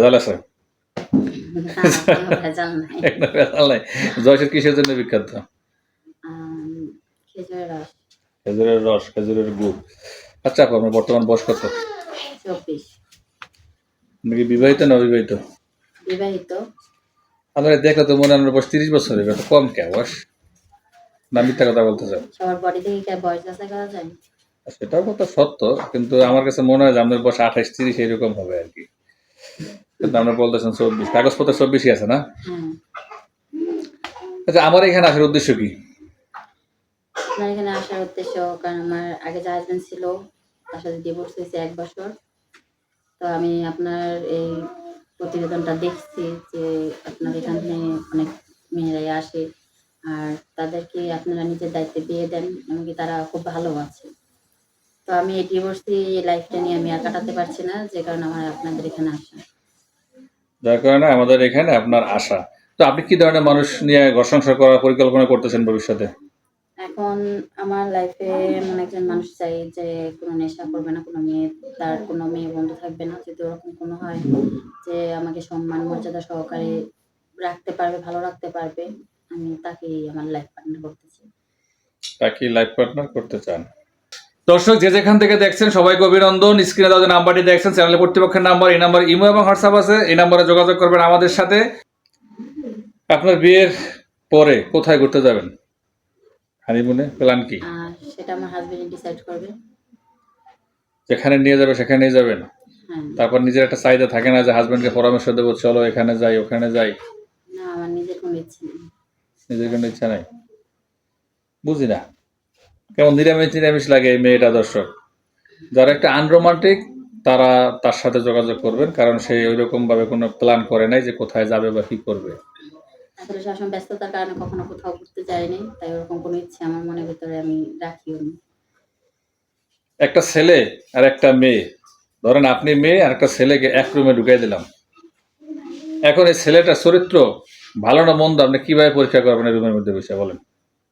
ভেজাল আছে? ভেজাল নাই। একটা ভেজাল নাই। যশোর কিসের জন্য বিখ্যাত? খেজুরের রস। খেজুরের রস, খেজুরের গুড়। আচ্ছা আপু, আপনার বর্তমান বয়স কত? 24। আপনি কি বিবাহিত না অবিবাহিত? বিবাহিত। আপনার দেখলে তো মনে হয় আপনার বয়স 30 বছর, এটা তো কম কে বয়স? না মিথ্যা কথা বলতেছে? সবার বডি থেকে কি বয়স যাচাই করা যায়? সেটাও কথা সত্য, কিন্তু আমার কাছে মনে হয় যে আপনার বয়স 28-30 এরকম হবে আর কি। কিন্তু আপনার বলতেছেন 24, কাগজপত্র 24ই আছে না? হ্যাঁ। আচ্ছা, আমার এখানে আসার উদ্দেশ্য কি? আপনার এখানে আসার উদ্দেশ্য, কারণ আমার আগে যে হাজবেন্ড ছিল তার সাথে ডিভোর্স হয়েছে 1 বছর। তো আমি আপনার এই প্রতিবেদনটা দেখছি যে আপনার এখানে অনেক মেয়েরাই আসে, আর তাদেরকে আপনারা নিজের দায়িত্বে বিয়ে দেন, এমনকি তারা খুব ভালো আছে। তো আমি এই ডিভোর্সি লাইফটা নিয়ে আমি আর কাটাতে পারছি না, যে কারণে আমার আপনাদের এখানে আসা। যার কারণে আমাদের এখানে আপনার আশা। তো আপনি কি ধরনের মানুষ নিয়ে ঘর সংসার করার পরিকল্পনা করতেছেন ভবিষ্যতে? এখন আমার লাইফে এমন একজন মানুষ চাই যে কোনো নেশা করবে না, কোনো মেয়ে, তার কোনো মেয়ে বন্ধু থাকবে না। যদি ওরকম কোনো হয় যে আমাকে সম্মান মর্যাদা সহকারে রাখতে পারবে, ভালো রাখতে পারবে, আমি তাকেই আমার লাইফ পার্টনার করতে চাই। তাকে লাইফ পার্টনার করতে চান? দর্শক যে যেখান থেকে দেখছেন সবাইকে অভিনন্দন। স্ক্রিনে দেওয়া যে নাম্বারটি দেখছেন চ্যানেলের কর্তৃপক্ষের নাম্বার, এই নাম্বার ইমো এবং হোয়াটসঅ্যাপ আছে, এই নাম্বারে যোগাযোগ করবেন আমাদের সাথে। আপনার বিয়ের পরে কোথায় ঘুরতে যাবেন? হানিমুনে প্ল্যান কি? সেটা আমার হাজবেন্ড ডিসাইড করবে। যেখানে নিয়ে যাবে সেখানে নিয়ে যাবেন? হ্যাঁ। তারপর নিজের একটা চাহিদা থাকে না যে হাজবেন্ডকে পরামর্শ দেবো, চলো এখানে যাই ওখানে যাই? না, আমার নিজের কোনো ইচ্ছে নেই। নিজের কোনো ইচ্ছা নাই? বুঝি না, কেমন নিরামিষ নিরামিষ লাগে এই মেয়েটা। দর্শক যারা একটা আনরোমান্টিক তারা তার সাথে যোগাযোগ করবেন, কারণ সে ওইরকম ভাবে কোনো প্ল্যান করে নাই যে কোথায় যাবে বা কি করবে। আসলে সবসময় ব্যস্ততার কারণে কখনো কোথাও ঘুরতে যাইনি, তাই ওরকম কোনো ইচ্ছে আমার মনের ভিতরে আমি রাখিও নি। একটা ছেলে আর একটা মেয়ে, ধরেন আপনি মেয়ে আর একটা ছেলেকে এক রুমে ঢুকাই দিলাম, এখন এই ছেলেটার চরিত্র ভালো না মন্দ আপনি কিভাবে পরীক্ষা করবেন এই রুমের মধ্যে বসে বলেন?